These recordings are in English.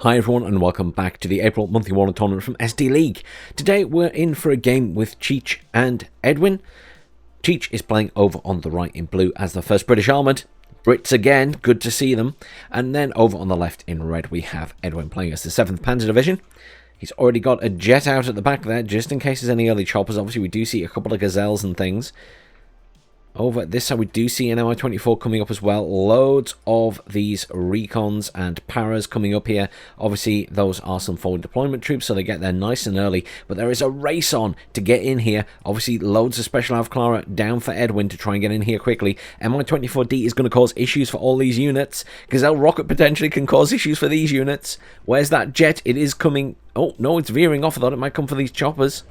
Hi everyone and welcome back to the April monthly Warno tournament from SD League. Today we're in for a game with Cheech and Edwin. Cheech is playing over on the right in blue as the 1st British Armoured. Brits again, good to see them. And then over on the left in red we have Edwin playing as the 7th Panzer Division. He's already got a jet out at the back there just in case there's any early choppers. Obviously we do see a couple of gazelles and things. Over at this side, we do see an Mi-24 coming up as well. Loads of these recons and paras coming up here. Obviously, those are some forward deployment troops, so they get there nice and early. But there is a race on to get in here. Obviously, loads of Special Av Clara down for Edwin to try and get in here quickly. Mi-24D is going to cause issues for all these units. Gazelle Rocket potentially can cause issues for these units. Where's that jet? It is coming. Oh, no, it's veering off. I thought it might come for these choppers.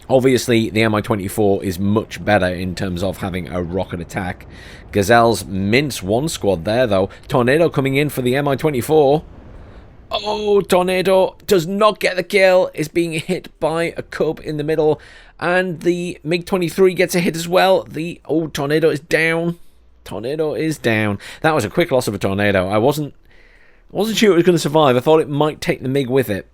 Obviously, the Mi-24 is much better in terms of having a rocket attack. Gazelles mince one squad there, though. Tornado coming in for the Mi-24. Oh, Tornado does not get the kill. Is being hit by a Cub in the middle. And the MiG-23 gets a hit as well. Tornado is down. Tornado is down. That was a quick loss of a Tornado. I wasn't sure it was going to survive. I thought it might take the MiG with it.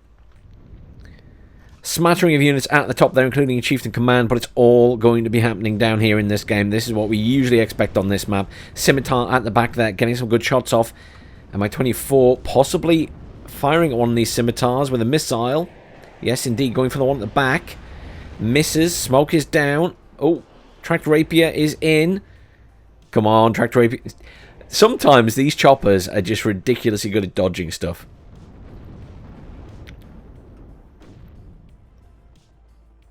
Smattering of units at the top there, including a chieftain command, but it's all going to be happening down here in this game. This is what we usually expect on this map. Scimitar at the back there, getting some good shots off. And Mi-24 possibly firing at one of these scimitars with a missile. Yes, indeed, going for the one at the back. Misses, smoke is down. Oh, tracked rapier is in. Come on, tracked rapier. Sometimes these choppers are just ridiculously good at dodging stuff.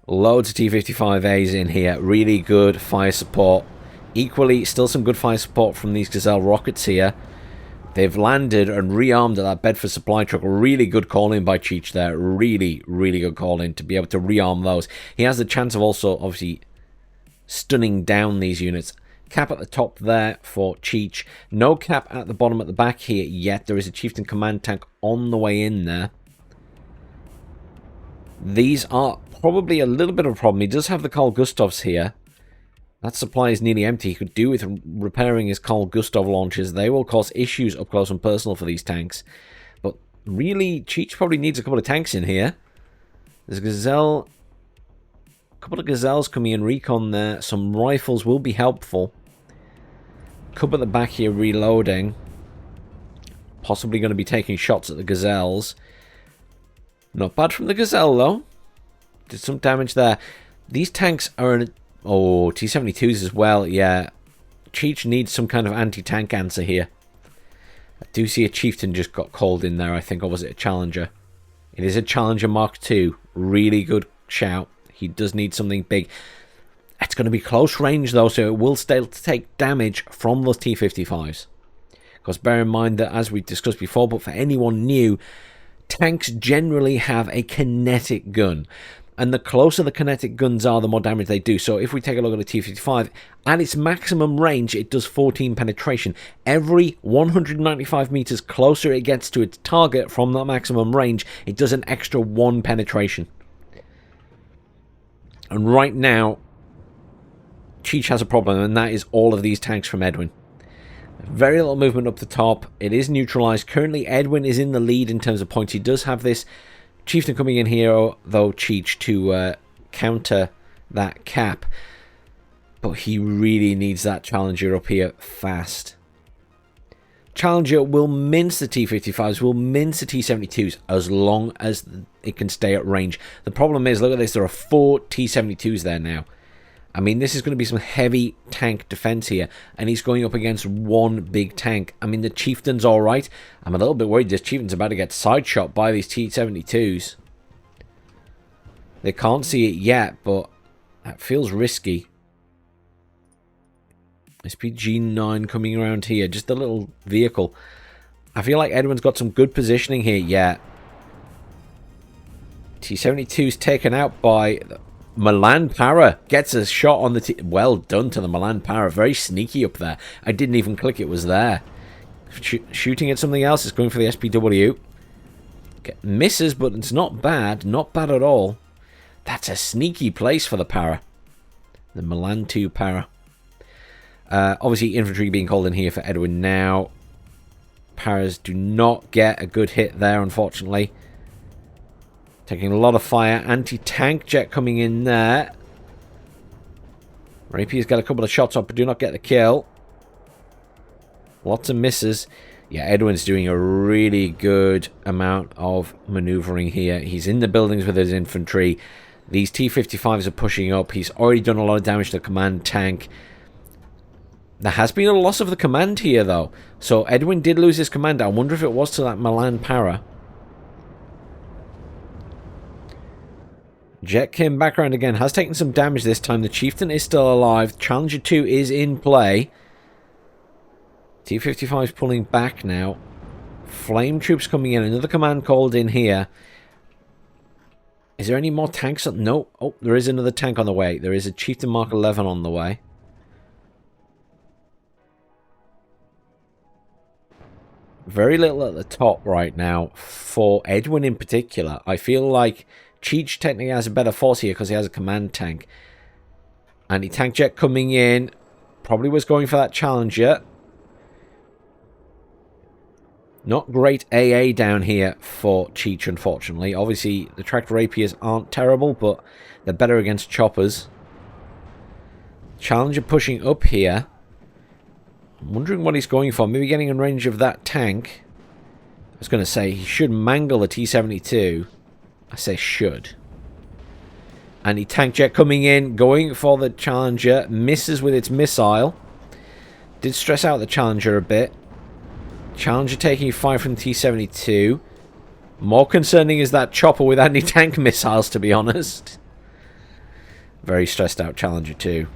Loads of T-55As in here. Really good fire support. Equally, still some good fire support from these Gazelle rockets here. They've landed and rearmed at that Bedford supply truck. Really good call-in by Cheech there. Really, really good call-in to be able to rearm those. He has the chance of also, obviously, stunning down these units. Cap at the top there for Cheech. No cap at the bottom at the back here yet. There is a Chieftain Command tank on the way in there. These are probably a little bit of a problem. He does have the Carl Gustavs here. That supply is nearly empty. He could do with repairing his Carl Gustav launchers. They will cause issues up close and personal for these tanks. But really, Cheech probably needs a couple of tanks in here. There's a Gazelle. A couple of Gazelles coming in recon there. Some rifles will be helpful. Cub at the back here reloading. Possibly going to be taking shots at the Gazelles. Not bad from the Gazelle, though. Did some damage there. These tanks are... T-72s as well, yeah. Cheech needs some kind of anti-tank answer here. I do see a Chieftain just got called in there, I think. Or was it a Challenger? It is a Challenger Mk2. Really good shout. He does need something big. It's going to be close range, though, so it will still take damage from those T-55s. Because bear in mind that, as we discussed before, but for anyone new... tanks generally have a kinetic gun. And the closer the kinetic guns are, the more damage they do. So if we take a look at a T-55, at its maximum range, it does 14 penetration. Every 195 meters closer it gets to its target from that maximum range, it does an extra 1 penetration. And right now, Cheech has a problem, and that is all of these tanks from Edwin. Very little movement up the top. It is neutralized. Currently, Edwin is in the lead in terms of points. He does have this Chieftain coming in here, though, Cheech, to counter that cap. But he really needs that Challenger up here fast. Challenger will mince the T-55s, will mince the T-72s as long as it can stay at range. The problem is, look at this, there are 4 T-72s there now. I mean, this is going to be some heavy tank defense here, and he's going up against one big tank. I mean, the Chieftain's all right. I'm a little bit worried this Chieftain's about to get side-shot by these T-72s. They can't see it yet, but that feels risky. SPG-9 coming around here, just a little vehicle. I feel like Edwin's got some good positioning here, yeah. T-72's taken out by... Milan Para gets a shot on the... Well done to the Milan Para. Very sneaky up there. I didn't even click it was there. Shooting at something else. It's going for the SPW. Misses, but it's not bad. Not bad at all. That's a sneaky place for the Para. The Milan 2 Para. Obviously, infantry being called in here for Edwin now. Paras do not get a good hit there, unfortunately. Taking a lot of fire. Anti-tank jet coming in there. Rapier's got a couple of shots up, but do not get the kill. Lots of misses. Yeah, Edwin's doing a really good amount of maneuvering here. He's in the buildings with his infantry. These T-55s are pushing up. He's already done a lot of damage to the command tank. There has been a loss of the command here, though. So Edwin did lose his command. I wonder if it was to that Milan Para. Jet came back around again. Has taken some damage this time. The Chieftain is still alive. Challenger 2 is in play. T-55 is pulling back now. Flame troops coming in. Another command called in here. Is there any more tanks? No. Oh, there is another tank on the way. There is a Chieftain Mark 11 on the way. Very little at the top right now for Edwin in particular. I feel like Cheech technically has a better force here because he has a command tank. Anti-tank jet coming in. Probably was going for that Challenger. Not great AA down here for Cheech, unfortunately. Obviously, the tracked rapiers aren't terrible, but they're better against choppers. Challenger pushing up here. I'm wondering what he's going for. Maybe getting in range of that tank. I was going to say, he should mangle the T-72. I say should. Anti-tank jet coming in, going for the Challenger. Misses with its missile. Did stress out the Challenger a bit. Challenger taking fire from T-72. More concerning is that chopper with anti-tank missiles, to be honest. Very stressed out Challenger 2.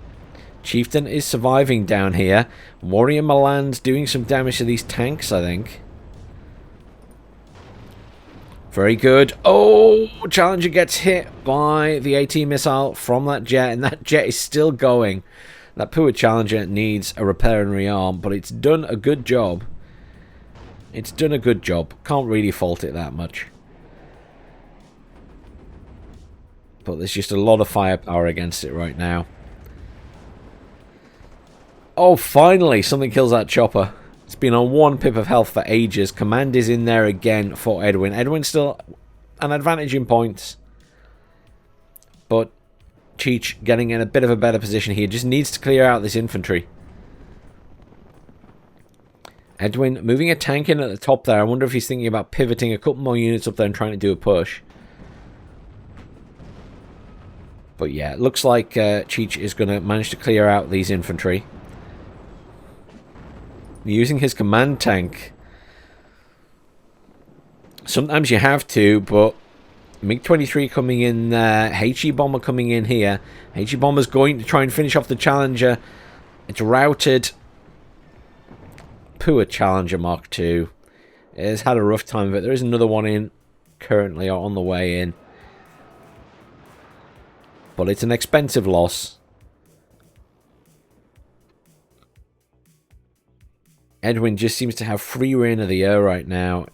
Chieftain is surviving down here. Warrior Milan's doing some damage to these tanks, I think. Very good. Oh, Challenger gets hit by the AT missile from that jet, and that jet is still going. That poor Challenger needs a repair and rearm, but it's done a good job. It's done a good job. Can't really fault it that much. But there's just a lot of firepower against it right now. Oh, finally, something kills that chopper. It's been on 1 pip of health for ages. Command is in there again for Edwin. Edwin's still an advantage in points. But Cheech getting in a bit of a better position here. Just needs to clear out this infantry. Edwin moving a tank in at the top there. I wonder if he's thinking about pivoting a couple more units up there and trying to do a push. But yeah, it looks like Cheech is going to manage to clear out these infantry. Using his command tank. Sometimes you have to, but Mk2 coming in there. HE Bomber coming in here. HE Bomber's going to try and finish off the Challenger. It's routed. Poor Challenger Mark 2. It has had a rough time of it. There is another one in currently or on the way in. But it's an expensive loss. Edwin just seems to have free reign of the air right now.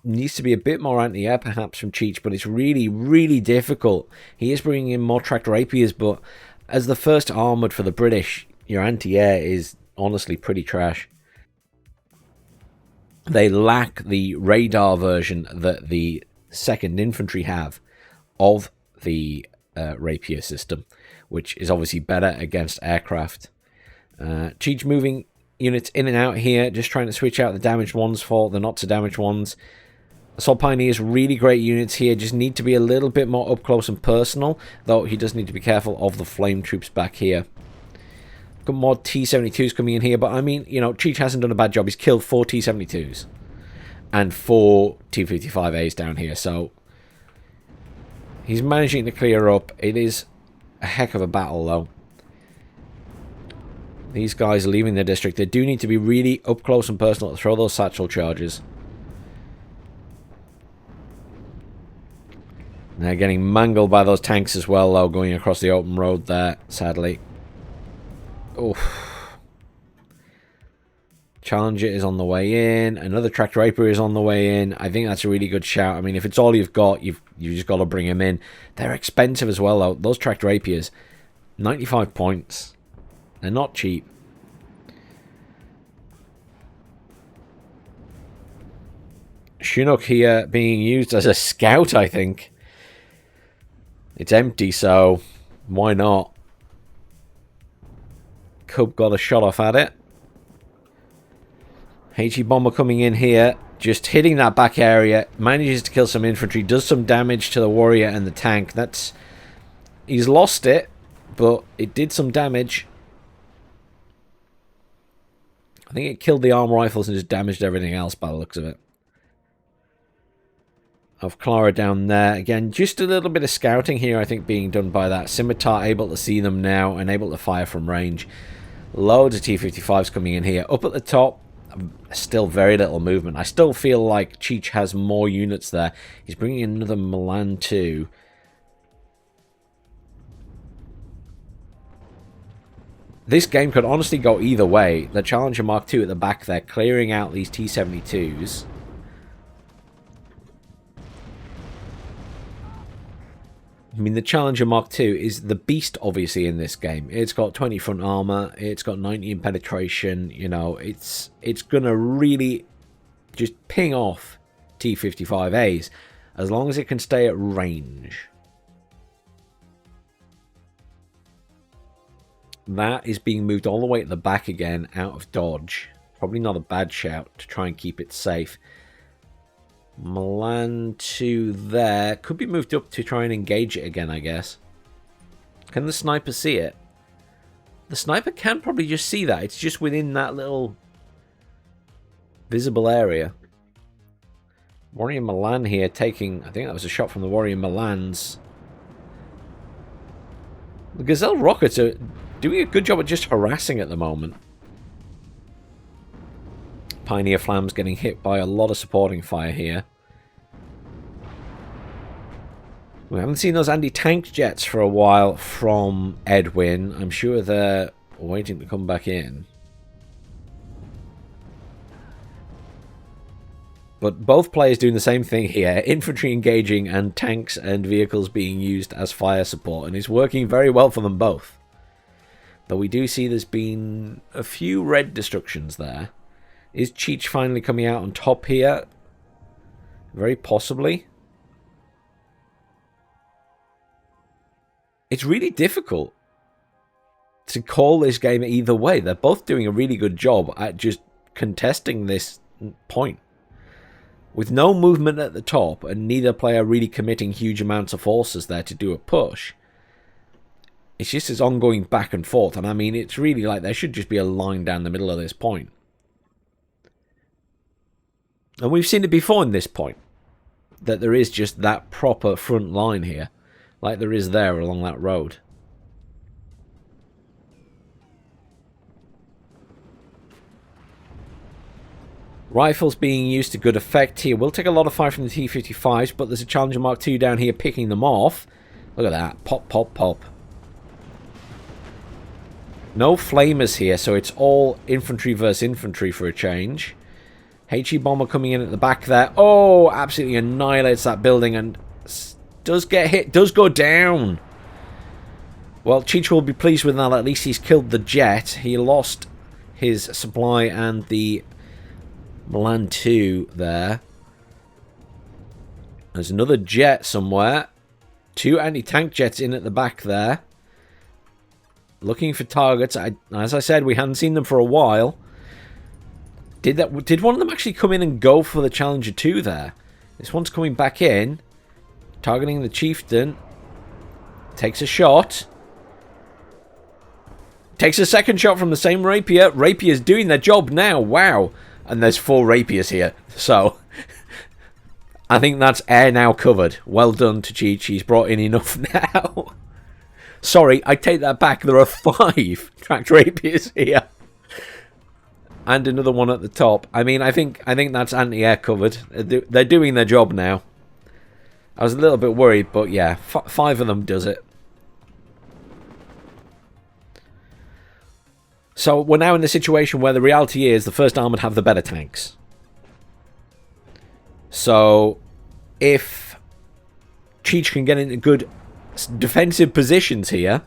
Needs to be a bit more anti-air perhaps from Cheech, but it's really, really difficult. He is bringing in more tracked rapiers, but as the first armoured for the British, your anti-air is honestly pretty trash. They lack the radar version that the 2nd Infantry have of the rapier system, which is obviously better against aircraft. Cheech moving units in and out here, just trying to switch out the damaged ones for the not so damaged ones. Assault Pioneers, really great units here, just need to be a little bit more up close and personal, though he does need to be careful of the flame troops back here. Got more T-72s coming in here, but I mean, you know, Cheech hasn't done a bad job. He's killed 4 T-72s and 4 T-55As down here, so he's managing to clear up. It is a heck of a battle, though. These guys are leaving the district. They do need to be really up close and personal to throw those satchel charges. They're getting mangled by those tanks as well, though, going across the open road there, sadly. Oof. Challenger is on the way in. Another tracked rapier is on the way in. I think that's a really good shout. I mean, if it's all you've got, you've just got to bring him in. They're expensive as well, though. Those tracked rapiers, 95 points. They're not cheap. Chinook here being used as a scout, I think. It's empty, so why not? Cub got a shot off at it. HE Bomber coming in here, just hitting that back area, manages to kill some infantry, does some damage to the warrior and the tank. He's lost it, but it did some damage. I think it killed the arm rifles and just damaged everything else by the looks of it. Of Clara down there. Again, just a little bit of scouting here, I think, being done by that. Scimitar able to see them now and able to fire from range. Loads of T-55s coming in here. Up at the top, still very little movement. I still feel like Cheech has more units there. He's bringing in another Mk2. This game could honestly go either way. The Challenger Mk2 at the back there, clearing out these T-72s. I mean, the Challenger Mk2 is the beast, obviously, in this game. It's got 20 front armor. It's got 90 in penetration. You know, it's going to really just ping off T-55As as long as it can stay at range. That is being moved all the way at the back again, out of dodge. Probably not a bad shout to try and keep it safe. Mk2 there. Could be moved up to try and engage it again, I guess. Can the sniper see it? The sniper can probably just see that. It's just within that little visible area. Warrior Milan here taking... I think that was a shot from the Warrior Milans. The Gazelle rockets are doing a good job at just harassing at the moment. Pioneer Flam's getting hit by a lot of supporting fire here. We haven't seen those anti-tank jets for a while from Edwin. I'm sure they're waiting to come back in. But both players doing the same thing here. Infantry engaging and tanks and vehicles being used as fire support. And it's working very well for them both. But we do see there's been a few red destructions there. Is Cheech finally coming out on top here? Very possibly. It's really difficult to call this game either way. They're both doing a really good job at just contesting this point. With no movement at the top and neither player really committing huge amounts of forces there to do a push. It's just this ongoing back and forth. And I mean, it's really like there should just be a line down the middle of this point. And we've seen it before in this point. That there is just that proper front line here. Like there is there along that road. Rifles being used to good effect here. We'll take a lot of fire from the T-55s, but there's a Challenger Mk2 down here picking them off. Look at that. Pop, pop, pop. No flamers here, so it's all infantry versus infantry for a change. HE Bomber coming in at the back there. Oh, absolutely annihilates that building and does get hit. Does go down. Well, Cheech will be pleased with that. At least he's killed the jet. He lost his supply and the Mk2 there. There's another jet somewhere. Two anti-tank jets in at the back there. Looking for targets. As I said, we hadn't seen them for a while. Did one of them actually come in and go for the Challenger 2 there? This one's coming back in. Targeting the Chieftain. Takes a shot. Takes a second shot from the same Rapier. Rapier's doing their job now. Wow. And there's 4 Rapiers here. So, I think that's air now covered. Well done to Cheech. He's brought in enough now. Sorry, I take that back. There are 5 tracked Rapiers here. And another one at the top. I mean, I think that's anti-air covered. They're doing their job now. I was a little bit worried, but yeah, 5 of them does it. So we're now in the situation where the reality is the First Armoured have the better tanks. So if Cheech can get into good defensive positions here,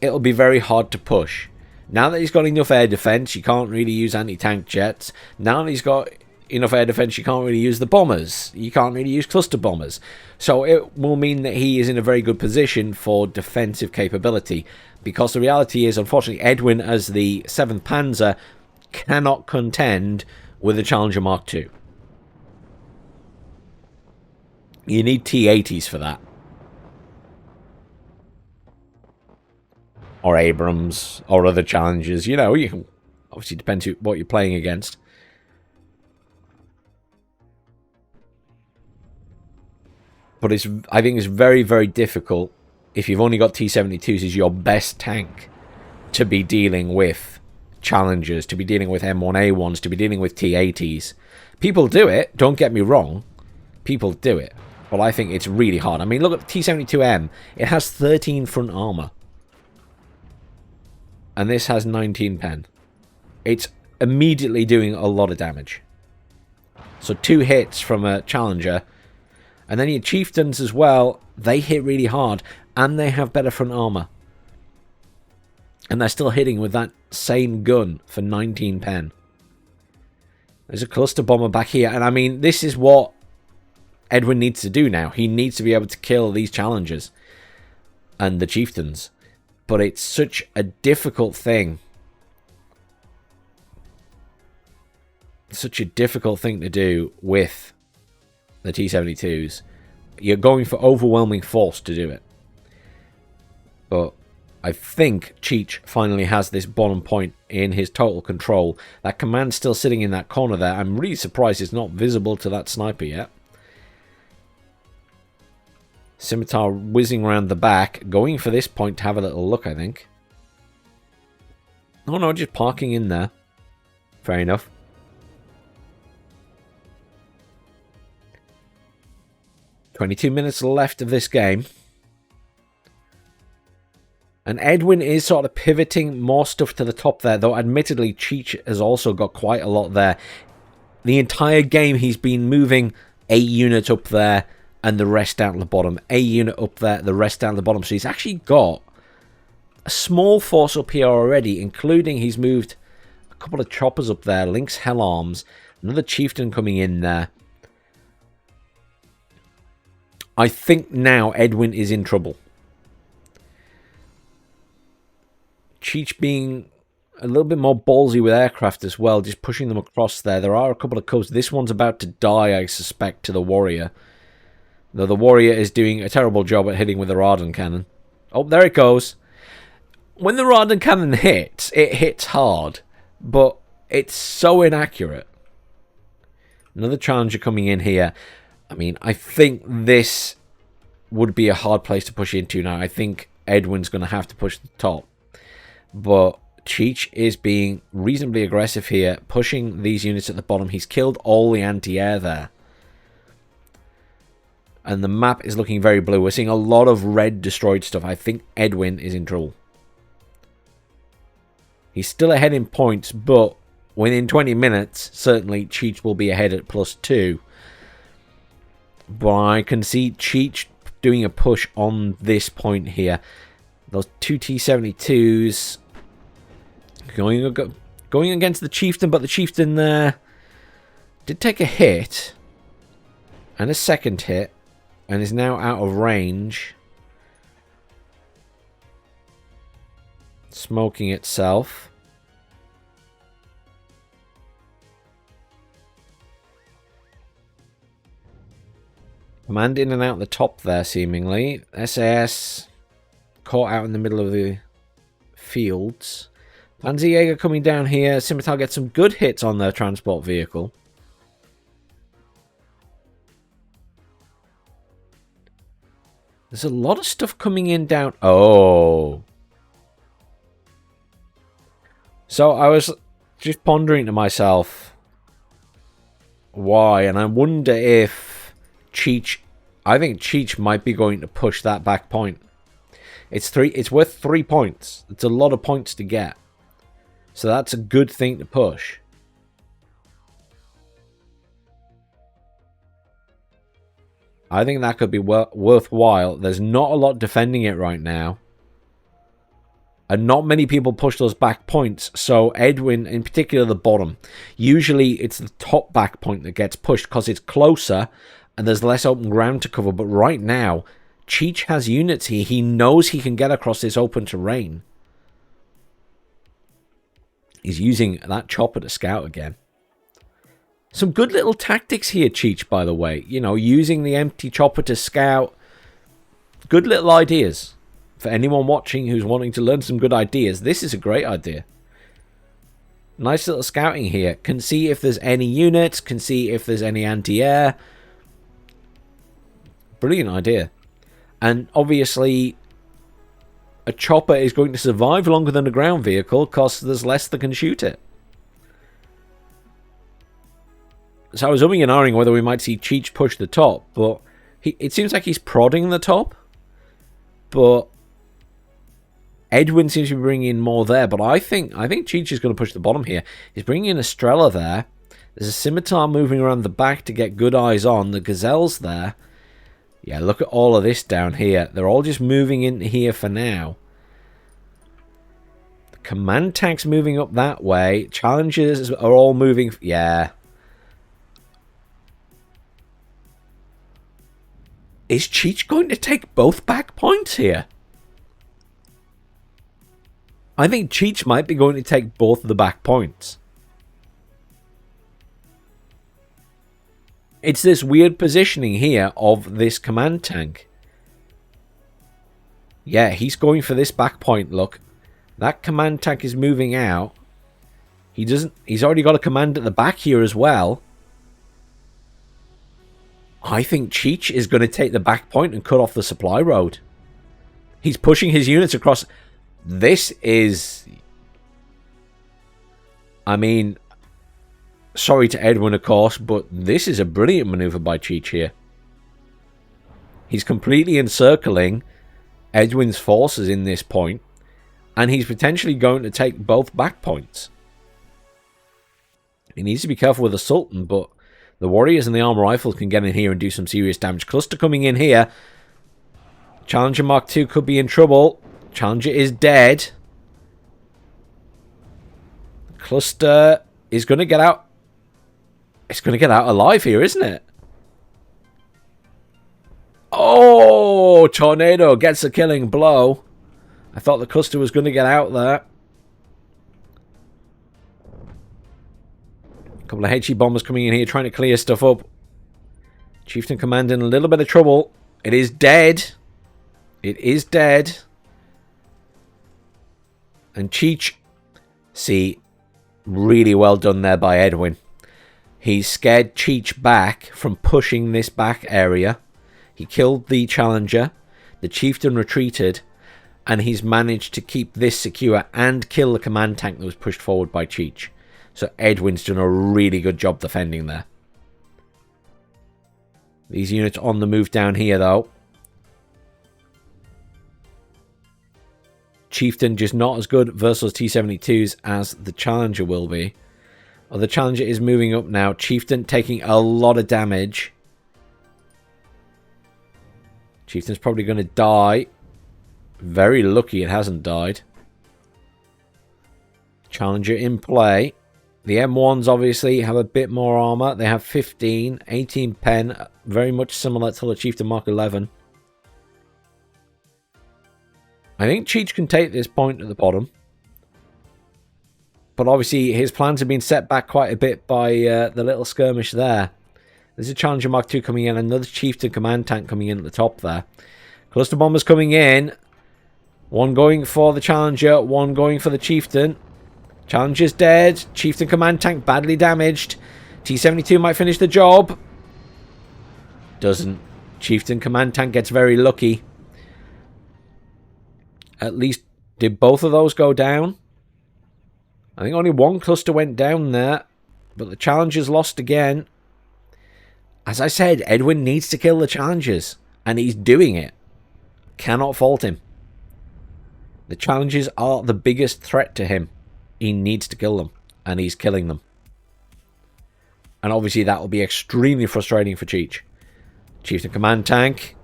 it'll be very hard to push. Now that he's got enough air defense, you can't really use anti-tank jets. Now that he's got enough air defense, you can't really use the bombers. You can't really use cluster bombers. So it will mean that he is in a very good position for defensive capability. Because the reality is, unfortunately, Edwin, as the 7th Panzer, cannot contend with the Challenger Mark II. You need T-80s for that. Or Abrams, or other Challengers. You know, you can... Obviously, depends what you're playing against. But I think it's very, very difficult if you've only got T-72s as your best tank to be dealing with Challengers, to be dealing with M1A1s, to be dealing with T-80s. People do it, don't get me wrong. People do it. But I think it's really hard. I mean, look at the T-72M. It has 13 front armor. And this has 19 pen. It's immediately doing a lot of damage. So 2 hits from a Challenger. And then your Chieftains as well, they hit really hard. And they have better front armor. And they're still hitting with that same gun for 19 pen. There's a cluster bomber back here. And I mean, this is what Edwin needs to do now. He needs to be able to kill these Challengers. And the Chieftains. But it's such a difficult thing. Such a difficult thing to do with the T-72s. You're going for overwhelming force to do it. But I think Cheech finally has this bottom point in his total control. That command's still sitting in that corner there. I'm really surprised it's not visible to that sniper yet. Scimitar whizzing around the back, going for this point to have a little look, I think. Oh no, just parking in there. Fair enough. "22 minutes left of this game. And Edwin is sort of pivoting more stuff to the top there, though admittedly Cheech has also got quite a lot there. The entire game he's been moving a unit up there and the rest down to the bottom. A unit up there, the rest down to the bottom. So he's actually got a small force up here already, including he's moved a couple of choppers up there. Lynx Hell Arms. Another Chieftain coming in there. I think now Edwin is in trouble. Cheech being a little bit more ballsy with aircraft as well, just pushing them across there. There are a couple of coves. This one's about to die, I suspect, to the Warrior. Though the Warrior is doing a terrible job at hitting with the Radan cannon. Oh, there it goes. When the Radan cannon hits, it hits hard. But it's so inaccurate. Another Challenger coming in here. I mean, I think this would be a hard place to push into now. I think Edwin's going to have to push the top. But Cheech is being reasonably aggressive here, pushing these units at the bottom. He's killed all the anti-air there. And the map is looking very blue. We're seeing a lot of red destroyed stuff. I think Edwin is in trouble. He's still ahead in points, but within 20 minutes, certainly Cheech will be ahead at +2. But I can see Cheech doing a push on this point here. Those 2 T-72s going against the Chieftain, but the Chieftain there did take a hit and a second hit and is now out of range. Smoking itself. Command in and out the top there, seemingly. SAS caught out in the middle of the fields. Panzerjäger coming down here. Scimitar gets some good hits on their transport vehicle. There's a lot of stuff coming in down... Oh. So I was just pondering to myself why, and I wonder if Cheech... I think Cheech might be going to push that back point. It's worth 3 points. It's a lot of points to get. So that's a good thing to push. I think that could be worthwhile. There's not a lot defending it right now. And not many people push those back points. So Edwin, in particular the bottom, usually it's the top back point that gets pushed because it's closer and there's less open ground to cover. But right now, Cheech has units here. He knows he can get across this open terrain. He's using that chopper to scout again. Some good little tactics here, Cheech, by the way. You know, using the empty chopper to scout. Good little ideas. For anyone watching who's wanting to learn some good ideas, this is a great idea. Nice little scouting here. Can see if there's any units. Can see if there's any anti-air. Brilliant idea. And obviously, a chopper is going to survive longer than a ground vehicle because there's less that can shoot it. So I was umming and ahhing whether we might see Cheech push the top, but it seems like he's prodding the top. But Edwin seems to be bringing in more there, but I think Cheech is going to push the bottom here. He's bringing in Estrella there. There's a Scimitar moving around the back to get good eyes on. The Gazelle's there. Yeah, look at all of this down here. They're all just moving in here for now. The command tank's moving up that way. Challengers are all moving. Yeah. Is Cheech going to take both back points here? I think Cheech might be going to take both of the back points. It's this weird positioning here of this command tank. Yeah, he's going for this back point, look. That command tank is moving out. He's already got a command at the back here as well. I think Cheech is going to take the back point and cut off the supply road. He's pushing his units across. This is... I mean... Sorry to Edwin, of course, but this is a brilliant maneuver by Cheech here. He's completely encircling Edwin's forces in this point, and he's potentially going to take both back points. He needs to be careful with the Sultan, but the Warriors and the Armor Rifles can get in here and do some serious damage. Cluster coming in here. Challenger Mk2 could be in trouble. Challenger is dead. Cluster is going to get out. It's going to get out alive here, isn't it? Oh, Tornado gets a killing blow. I thought the cluster was going to get out there. A couple of HE bombers coming in here trying to clear stuff up. Chieftain Command in a little bit of trouble. It is dead. It is dead. And Cheech, see, really well done there by Edwin. He scared Cheech back from pushing this back area. He killed the Challenger. The Chieftain retreated. And he's managed to keep this secure and kill the command tank that was pushed forward by Cheech. So Edwin's done a really good job defending there. These units on the move down here, though. Chieftain just not as good versus T-72s as the Challenger will be. Oh, the Challenger is moving up now. Chieftain taking a lot of damage. Chieftain's probably going to die. Very lucky it hasn't died. Challenger in play. The M1s obviously have a bit more armor. They have 15, 18 pen. Very much similar to the Chieftain Mark 11. I think Cheech can take this point at the bottom. But obviously his plans have been set back quite a bit by the little skirmish there. There's a Challenger Mark II coming in. Another Chieftain command tank coming in at the top there. Cluster bombers coming in. One going for the Challenger. One going for the Chieftain. Challenger's dead. Chieftain command tank badly damaged. T-72 might finish the job. Doesn't. Chieftain command tank gets very lucky. At least, did both of those go down? I think only one cluster went down there. But the Challengers lost again. As I said, Edwin needs to kill the Challengers. And he's doing it. Cannot fault him. The Challengers are the biggest threat to him. He needs to kill them. And he's killing them. And obviously that will be extremely frustrating for Cheech. Chieftain command tank.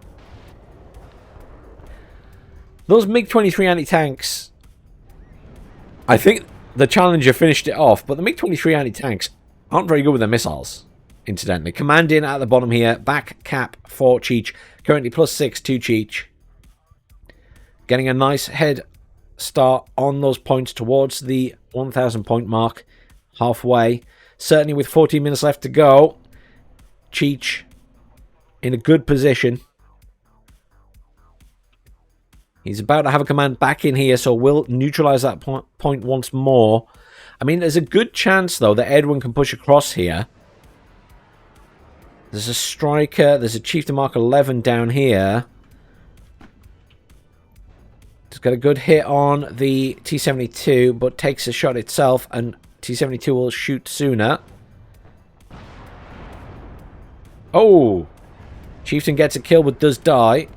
Those MiG-23 anti-tanks I think the Challenger finished it off, but the Mk-23 anti-tanks aren't very good with their missiles, incidentally. Command in at the bottom here. Back cap for Cheech. Currently +6 to Cheech. Getting a nice head start on those points towards the 1,000 point mark. Halfway. Certainly with 14 minutes left to go. Cheech in a good position. He's about to have a command back in here, so we'll neutralize that point once more. I mean, there's a good chance, though, that Edwin can push across here. There's a striker. There's a Chief to Mark 11 down here. Just got a good hit on the T-72, but takes a shot itself, and T-72 will shoot sooner. Oh! Chieftain gets a kill, but does die.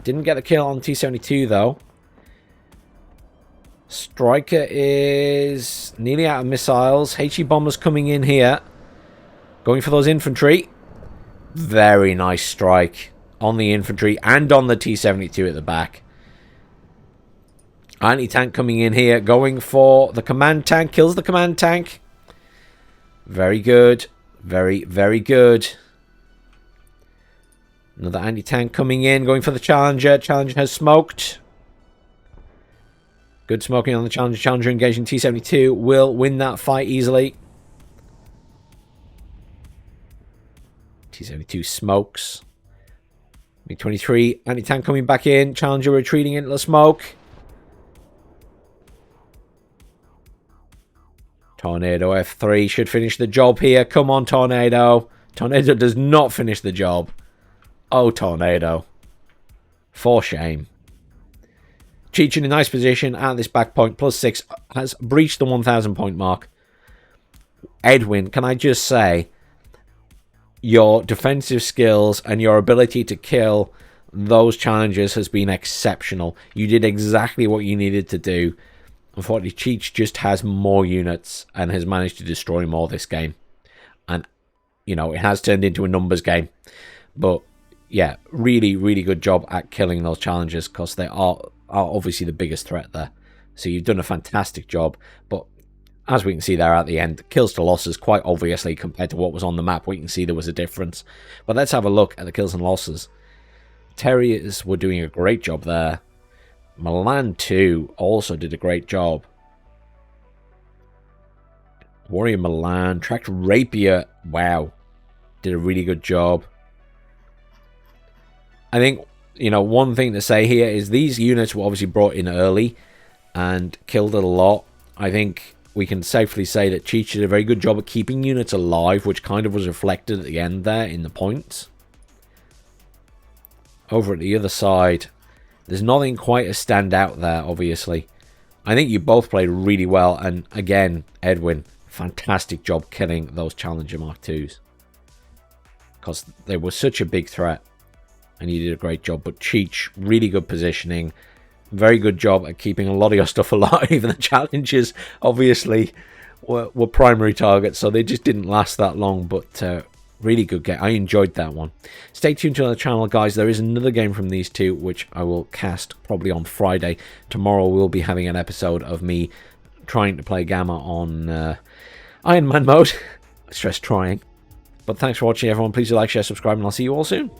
Didn't get the kill on T-72, though. Striker is nearly out of missiles. HE bombers coming in here. Going for those infantry. Very nice strike on the infantry and on the T-72 at the back. Anti-tank coming in here. Going for the command tank. Kills the command tank. Very good. Very, very good. Another anti-tank coming in, going for the Challenger. Challenger has smoked. Good smoking on the Challenger. Challenger engaging T-72. Will win that fight easily. T-72 smokes. Mk-23 anti-tank coming back in. Challenger retreating into the smoke. Tornado F3 should finish the job here. Come on, Tornado. Tornado does not finish the job. Oh, Tornado. For shame. Cheech in a nice position at this back point. +6 has breached the 1,000 point mark. Edwin, can I just say, your defensive skills and your ability to kill those challenges has been exceptional. You did exactly what you needed to do. Unfortunately, Cheech just has more units and has managed to destroy more this game. And, you know, it has turned into a numbers game. But yeah, really, really good job at killing those challenges, because they are obviously the biggest threat there. So you've done a fantastic job. But as we can see there at the end, kills to losses, quite obviously, compared to what was on the map, we can see there was a difference. But let's have a look at the kills and losses. Terriers were doing a great job there. Milan 2 also did a great job. Warrior Milan, Tracked Rapier, wow, did a really good job. I think, you know, one thing to say here is these units were obviously brought in early and killed a lot. I think we can safely say that Cheech did a very good job at keeping units alive, which kind of was reflected at the end there in the points. Over at the other side, there's nothing quite as stand out there, obviously. I think you both played really well, and again, Edwin, fantastic job killing those Challenger Mark 2s. Because they were such a big threat. And you did a great job. But Cheech, really good positioning. Very good job at keeping a lot of your stuff alive. And the challenges, obviously, were primary targets. So they just didn't last that long. But really good game. I enjoyed that one. Stay tuned to the channel, guys. There is another game from these two, which I will cast probably on Friday. Tomorrow we'll be having an episode of me trying to play Gamma on Iron Man mode. I stress trying. But thanks for watching, everyone. Please do like, share, subscribe, and I'll see you all soon.